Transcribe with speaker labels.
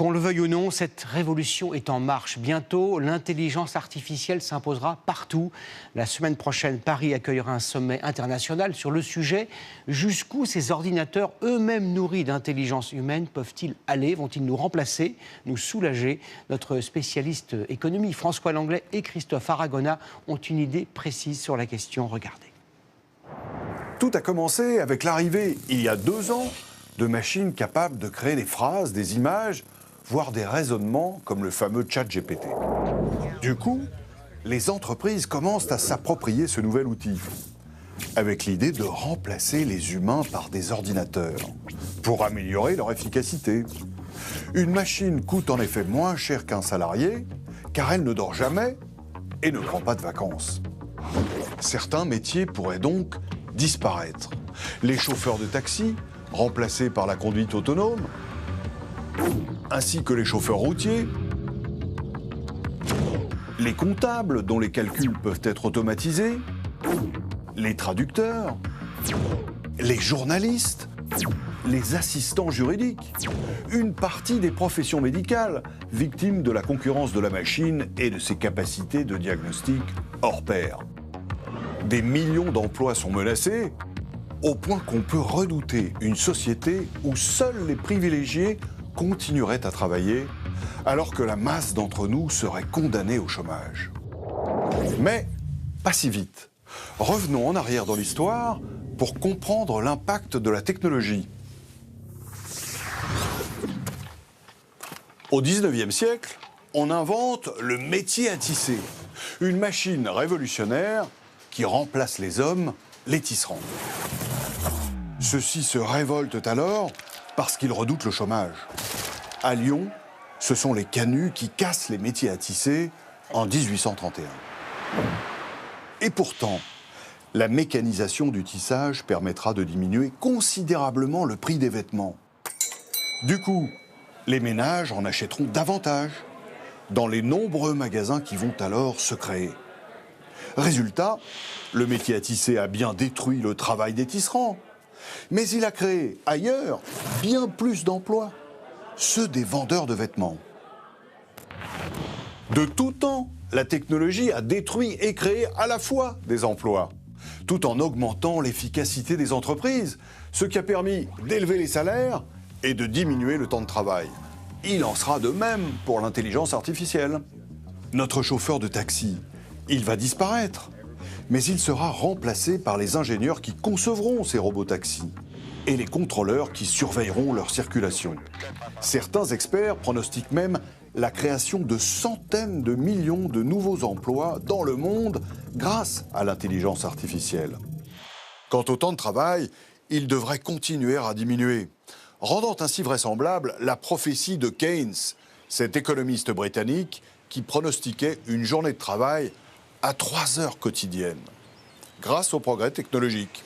Speaker 1: Qu'on le veuille ou non, cette révolution est en marche. Bientôt, l'intelligence artificielle s'imposera partout. La semaine prochaine, Paris accueillera un sommet international sur le sujet. Jusqu'où ces ordinateurs eux-mêmes nourris d'intelligence humaine peuvent-ils aller? Vont-ils nous remplacer, nous soulager? Notre spécialiste économie, François Langlais et Christophe Aragona, ont une idée précise sur la question. Regardez.
Speaker 2: Tout a commencé avec l'arrivée, il y a 2 ans, de machines capables de créer des phrases, des images, voire des raisonnements comme le fameux ChatGPT. Du coup, les entreprises commencent à s'approprier ce nouvel outil, avec l'idée de remplacer les humains par des ordinateurs, pour améliorer leur efficacité. Une machine coûte en effet moins cher qu'un salarié, car elle ne dort jamais et ne prend pas de vacances. Certains métiers pourraient donc disparaître. Les chauffeurs de taxi, remplacés par la conduite autonome, ainsi que les chauffeurs routiers, les comptables dont les calculs peuvent être automatisés, les traducteurs, les journalistes, les assistants juridiques, une partie des professions médicales victimes de la concurrence de la machine et de ses capacités de diagnostic hors pair. Des millions d'emplois sont menacés, au point qu'on peut redouter une société où seuls les privilégiés continueraient à travailler, alors que la masse d'entre nous serait condamnée au chômage. Mais pas si vite. Revenons en arrière dans l'histoire pour comprendre l'impact de la technologie. Au XIXe siècle, on invente le métier à tisser, une machine révolutionnaire qui remplace les hommes, les tisserands. Ceux-ci se révoltent alors parce qu'ils redoutent le chômage. À Lyon, ce sont les canuts qui cassent les métiers à tisser en 1831. Et pourtant, la mécanisation du tissage permettra de diminuer considérablement le prix des vêtements. Du coup, les ménages en achèteront davantage dans les nombreux magasins qui vont alors se créer. Résultat, le métier à tisser a bien détruit le travail des tisserands, mais il a créé ailleurs bien plus d'emplois, ceux des vendeurs de vêtements. De tout temps, la technologie a détruit et créé à la fois des emplois, tout en augmentant l'efficacité des entreprises, ce qui a permis d'élever les salaires et de diminuer le temps de travail. Il en sera de même pour l'intelligence artificielle. Notre chauffeur de taxi, il va disparaître, mais il sera remplacé par les ingénieurs qui concevront ces robots taxis et les contrôleurs qui surveilleront leur circulation. Certains experts pronostiquent même la création de centaines de millions de nouveaux emplois dans le monde grâce à l'intelligence artificielle. Quant au temps de travail, il devrait continuer à diminuer, rendant ainsi vraisemblable la prophétie de Keynes, cet économiste britannique qui pronostiquait une journée de travail à 3 heures quotidiennes, grâce au progrès technologique.